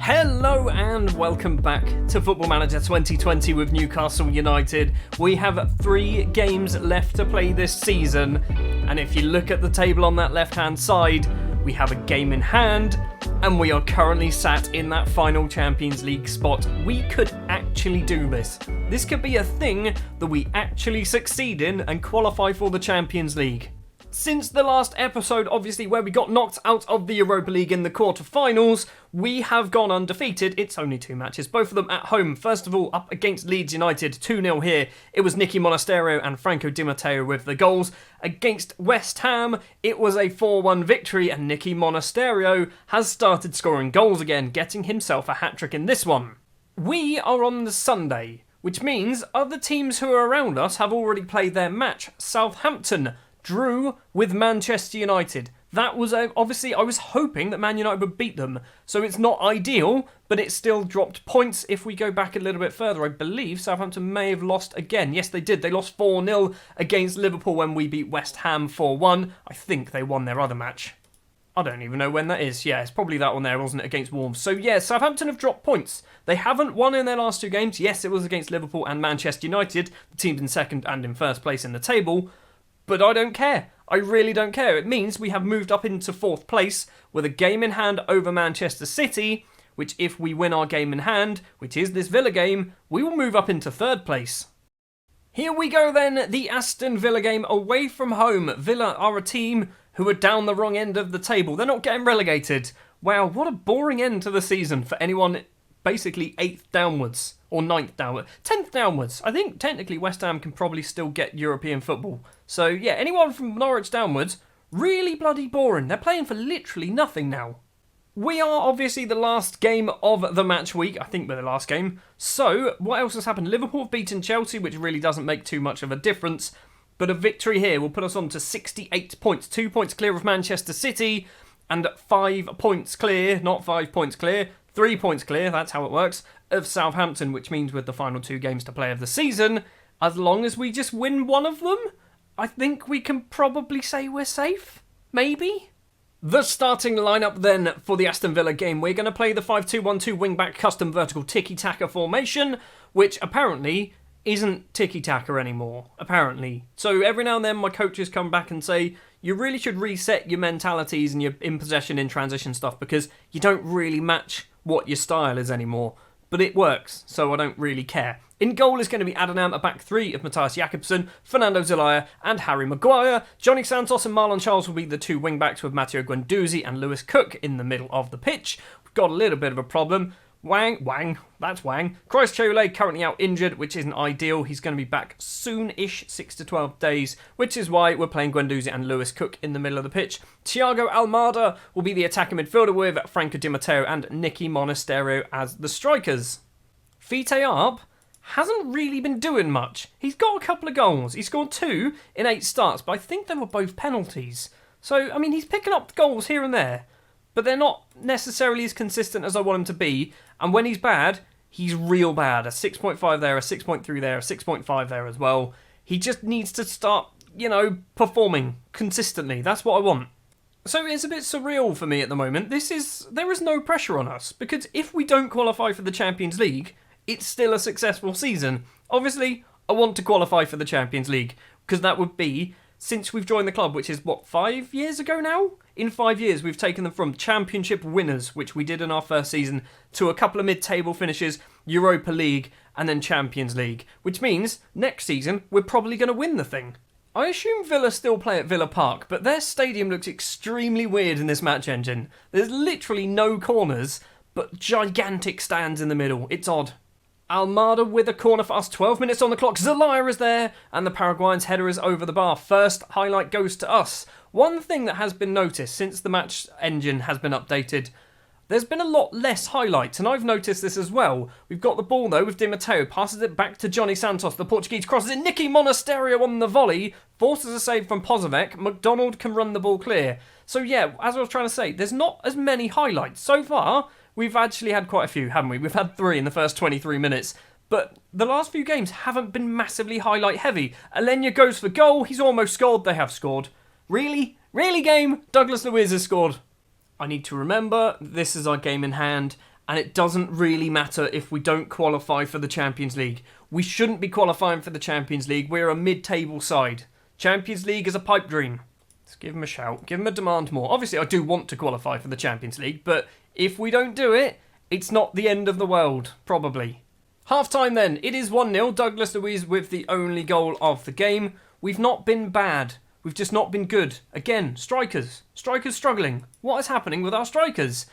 Hello and welcome back to Football Manager 2020 with Newcastle United. We have 3 games left to play this season, and if you look at the table on that left-hand side, we have a game in hand, and we are currently sat in that final Champions League spot. We could actually do this. This could be a thing that we actually succeed in and qualify for the Champions League. Since the last episode, obviously, where we got knocked out of the Europa League in the quarter-finals, we have gone undefeated. It's only 2 matches, both of them at home. First of all, up against Leeds United, 2-0 here. It was Nicky Monasterio and Franco Di Matteo with the goals. Against West Ham, it was a 4-1 victory, and Nicky Monasterio has started scoring goals again, getting himself a hat-trick in this one. We are on the Sunday, which means other teams who are around us have already played their match. Southampton drew with Manchester United. That was obviously, I was hoping that Man United would beat them, so it's not ideal, but it still dropped points. If we go back a little bit further, I believe Southampton may have lost again. Yes, they did. They lost 4-0 against Liverpool when we beat West Ham 4-1. I think they won their other match. I don't even know when that is. Yeah, it's probably that one there, wasn't it, against Wolves. So yeah, Southampton have dropped points. They haven't won in their last 2 games. Yes, it was against Liverpool and Manchester United, the teams in second and in first place in the table. But I don't care. I really don't care. It means we have moved up into 4th place with a game in hand over Manchester City, which if we win our game in hand, which is this Villa game, we will move up into 3rd place. Here we go then, the Aston Villa game away from home. Villa are a team who are down the wrong end of the table. They're not getting relegated. Wow, what a boring end to the season for anyone basically 8th downwards. Or 9th downwards. 10th downwards. I think technically West Ham can probably still get European football. So yeah, anyone from Norwich downwards, really bloody boring. They're playing for literally nothing now. We are obviously the last game of the match week. I think we're the last game. So what else has happened? Liverpool have beaten Chelsea, which really doesn't make too much of a difference. But a victory here will put us on to 68 points. 2 points clear of Manchester City and 5 points clear, not 5 points clear, 3 points clear, that's how it works, of Southampton, which means with the final 2 games to play of the season, as long as we just win one of them, I think we can probably say we're safe. Maybe? The starting lineup then for the Aston Villa game. We're going to play the 5-2-1-2 wing-back custom vertical tiki-taka formation, which apparently isn't tiki-taka anymore, apparently. So every now and then my coaches come back and say, you really should reset your mentalities and your in-possession, in-transition stuff because you don't really match what your style is anymore. But it works, so I don't really care. In goal is going to be Adonam, a back 3 of Matthias Jakobsen, Fernando Zelaya and Harry Maguire. Johnny Santos and Marlon Charles will be the 2 wing-backs with Matteo Guendouzi and Lewis Cook in the middle of the pitch. We've got a little bit of a problem. That's Wang. Christ Cholet currently out injured, which isn't ideal. He's going to be back soon-ish, 6 to 12 days, which is why we're playing Guendouzi and Lewis Cook in the middle of the pitch. Thiago Almada will be the attacking midfielder with Franco Di Matteo and Nicky Monasterio as the strikers. Fite Arp hasn't really been doing much. He's got a couple of goals. He scored 2 in 8 starts, but I think they were both penalties. So, I mean, he's picking up goals here and there, but they're not necessarily as consistent as I want him to be. And when he's bad, he's real bad. A 6.5 there, a 6.3 there, a 6.5 there as well. He just needs to start, performing consistently. That's what I want. So it's a bit surreal for me at the moment. There is no pressure on us, because if we don't qualify for the Champions League, it's still a successful season. Obviously, I want to qualify for the Champions League, because that would be, since we've joined the club, which is, 5 years ago now? In 5 years, we've taken them from Championship winners, which we did in our first season, to a couple of mid-table finishes, Europa League, and then Champions League. Which means, next season, we're probably going to win the thing. I assume Villa still play at Villa Park, but their stadium looks extremely weird in this match engine. There's literally no corners, but gigantic stands in the middle. It's odd. Almada with a corner for us, 12 minutes on the clock. Zelaya is there, and the Paraguayan's header is over the bar. First highlight goes to us. One thing that has been noticed since the match engine has been updated, there's been a lot less highlights, and I've noticed this as well. We've got the ball though with Di Matteo, passes it back to Johnny Santos. The Portuguese crosses it. Nicky Monasterio on the volley, forces a save from Pozovec. McDonald can run the ball clear. So yeah, as I was trying to say, there's not as many highlights. So far, we've actually had quite a few, haven't we? We've had 3 in the first 23 minutes. But the last few games haven't been massively highlight heavy. Alenya goes for goal. He's almost scored. They have scored. Really? Really, game? Douglas Luiz has scored. I need to remember, this is our game in hand, and it doesn't really matter if we don't qualify for the Champions League. We shouldn't be qualifying for the Champions League. We're a mid-table side. Champions League is a pipe dream. Let's give them a shout. Give them a demand more. Obviously, I do want to qualify for the Champions League, but if we don't do it, it's not the end of the world, probably. Half-time then. It is 1-0. Douglas Luiz with the only goal of the game. We've not been bad. We've just not been good. Again, strikers. Strikers struggling. What is happening with our strikers?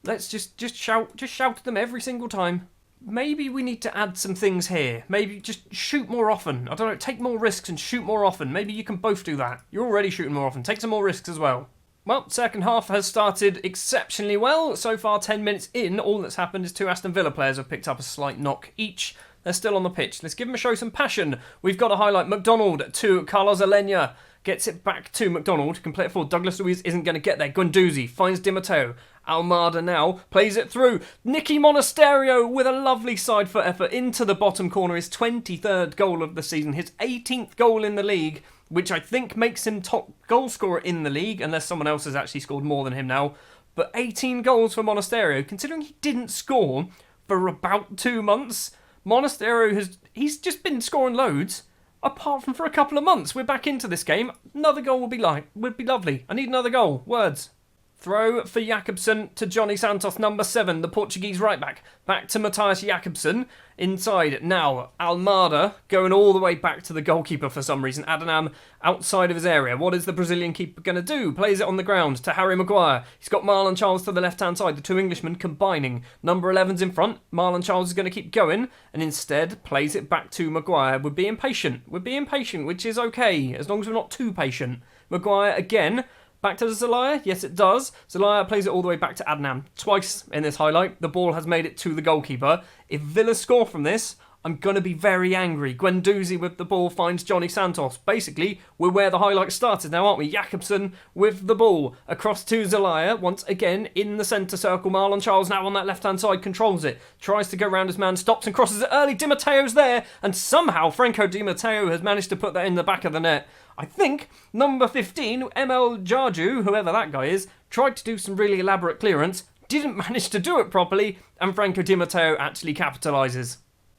Let's just shout at them every single time. Maybe we need to add some things here. Maybe just shoot more often. I don't know, take more risks and shoot more often. Maybe you can both do that. You're already shooting more often. Take some more risks as well. Well, second half has started exceptionally well. So far, 10 minutes in, all that's happened is 2 Aston Villa players have picked up a slight knock each. They're still on the pitch. Let's give them a show some passion. We've got to highlight McDonald to Carlos Alenia. Gets it back to McDonald. Can play it forward. Douglas Luiz isn't going to get there. Guendouzi finds Di Matteo. Almada now plays it through. Nicky Monasterio with a lovely side foot effort into the bottom corner. His 23rd goal of the season. His 18th goal in the league, which I think makes him top goal scorer in the league, unless someone else has actually scored more than him now. But 18 goals for Monasterio, considering he didn't score for about 2 months. Monasterio he's just been scoring loads. Apart from for a couple of months. We're back into this game. Another goal would be lovely. I need another goal. Words. Throw for Jakobsen to Johnny Santos, number 7, the Portuguese right back. Back to Matthias Jakobsen. Inside now, Almada going all the way back to the goalkeeper for some reason. Adonam outside of his area. What is the Brazilian keeper going to do? Plays it on the ground to Harry Maguire. He's got Marlon Charles to the left-hand side. The 2 Englishmen combining. Number 11's in front. Marlon Charles is going to keep going and instead plays it back to Maguire. We're being patient. Which is okay, as long as we're not too patient. Maguire again. Back to Zelaya? Yes, it does. Zelaya plays it all the way back to Adnan. Twice in this highlight, the ball has made it to the goalkeeper. If Villa score from this, I'm going to be very angry. Guendouzi with the ball finds Johnny Santos. Basically, we're where the highlight started now, aren't we? Jakobsen with the ball across to Zelaya. Once again, in the centre circle. Marlon Charles now on that left-hand side, controls it. Tries to go round his man, stops and crosses it early. Di Matteo's there, and somehow Franco Di Matteo has managed to put that in the back of the net. I think number 15, ML Jarju, whoever that guy is, tried to do some really elaborate clearance, didn't manage to do it properly, and Franco Di Matteo actually capitalises.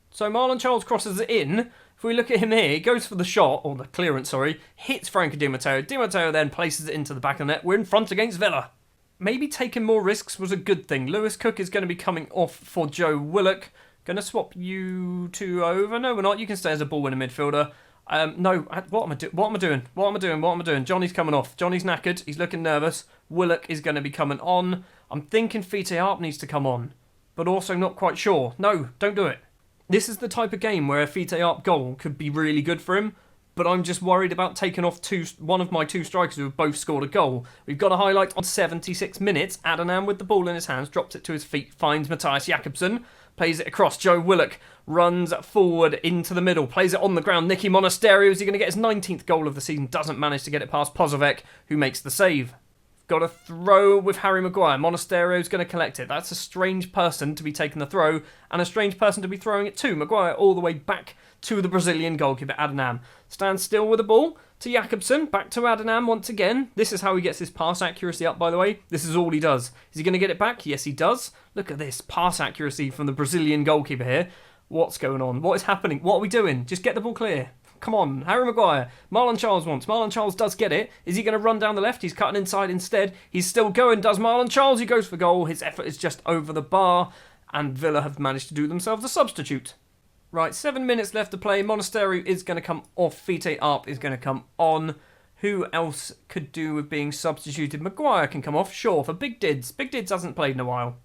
So Marlon Charles crosses it in. If we look at him here, he goes for the shot, or the clearance, hits Franco Di Matteo. Di Matteo then places it into the back of the net. We're in front against Villa. Maybe taking more risks was a good thing. Lewis Cook is going to be coming off for Joe Willock. Going to swap you two over. No, we're not. You can stay as a ball-winning midfielder. No, what am I doing? Johnny's coming off. Johnny's knackered. He's looking nervous. Willock is going to be coming on. I'm thinking Fite Arp needs to come on, but also not quite sure. No, don't do it. This is the type of game where a Fite Arp goal could be really good for him, but I'm just worried about taking off one of my 2 strikers who have both scored a goal. We've got a highlight on 76 minutes. Adonam with the ball in his hands, drops it to his feet, finds Matthias Jakobsen, plays it across. Joe Willock runs forward into the middle, plays it on the ground. Nicky Monasterio, is he going to get his 19th goal of the season? Doesn't manage to get it past Pozovec, who makes the save. Got a throw with Harry Maguire. Monasterio's going to collect it. That's a strange person to be taking the throw, and a strange person to be throwing it to. Maguire all the way back to the Brazilian goalkeeper, Adonam. Stands still with the ball to Jakobsen. Back to Adonam once again. This is how he gets his pass accuracy up, by the way. This is all he does. Is he going to get it back? Yes, he does. Look at this. Pass accuracy from the Brazilian goalkeeper here. What's going on? What is happening? What are we doing? Just get the ball clear. Come on, Harry Maguire. Marlon Charles wants. Marlon Charles does get it. Is he going to run down the left? He's cutting inside instead. He's still going. Does Marlon Charles? He goes for goal. His effort is just over the bar. And Villa have managed to do themselves a substitute. Right, 7 minutes left to play. Monasterio is going to come off. Fite Arp is going to come on. Who else could do with being substituted? Maguire can come off. Sure, for Big Dids. Big Dids hasn't played in a while.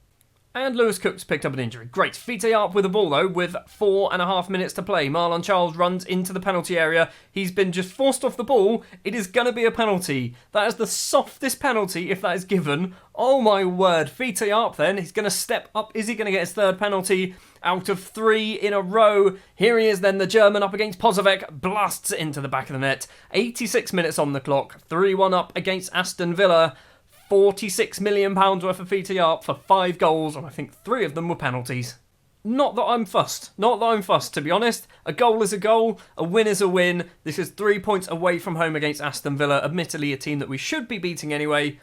And Lewis Cook's picked up an injury. Great. Fite Arp with the ball, though, with 4.5 minutes to play. Marlon Charles runs into the penalty area. He's been just forced off the ball. It is going to be a penalty. That is the softest penalty, if that is given. Oh, my word. Fite Arp, then. He's going to step up. Is he going to get his 3rd penalty out of 3 in a row? Here he is, then, the German up against Pozovec. Blasts it into the back of the net. 86 minutes on the clock. 3-1 up against Aston Villa. £46 million worth of Fite Arp for 5 goals, and I think 3 of them were penalties. Not that I'm fussed, to be honest. A goal is a goal, a win is a win. This is 3 points away from home against Aston Villa, admittedly a team that we should be beating anyway,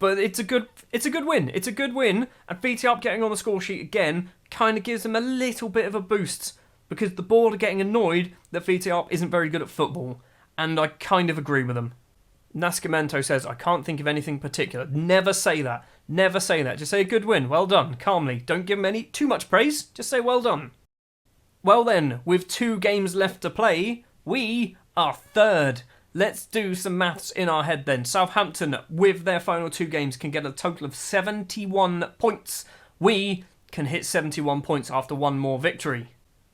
But it's a good win. It's a good win, and VTR getting on the score sheet again kind of gives them a little bit of a boost, because the board are getting annoyed that VTR isn't very good at football, and I kind of agree with them. Nascimento says, I can't think of anything particular. Never say that. Never say that. Just say a good win. Well done. Calmly. Don't give them too much praise. Just say well done. Well then, with 2 games left to play, we are third. Let's do some maths in our head then. Southampton, with their final 2 games, can get a total of 71 points. We can hit 71 points after 1 more victory.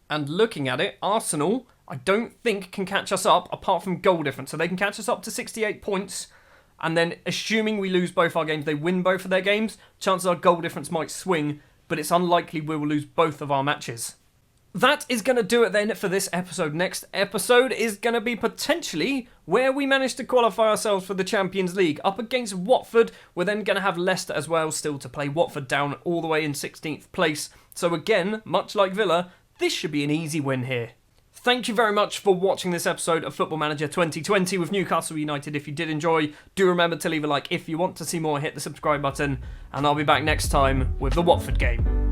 And looking at it, Arsenal, I don't think can catch us up apart from goal difference. So they can catch us up to 68 points. And then assuming we lose both our games, they win both of their games, chances are goal difference might swing, but it's unlikely we will lose both of our matches. That is going to do it then for this episode. Next episode is going to be potentially where we manage to qualify ourselves for the Champions League. Up against Watford, we're then going to have Leicester as well still to play. Watford down all the way in 16th place. So again, much like Villa, this should be an easy win here. Thank you very much for watching this episode of Football Manager 2020 with Newcastle United. If you did enjoy, do remember to leave a like. If you want to see more, hit the subscribe button. And I'll be back next time with the Watford game.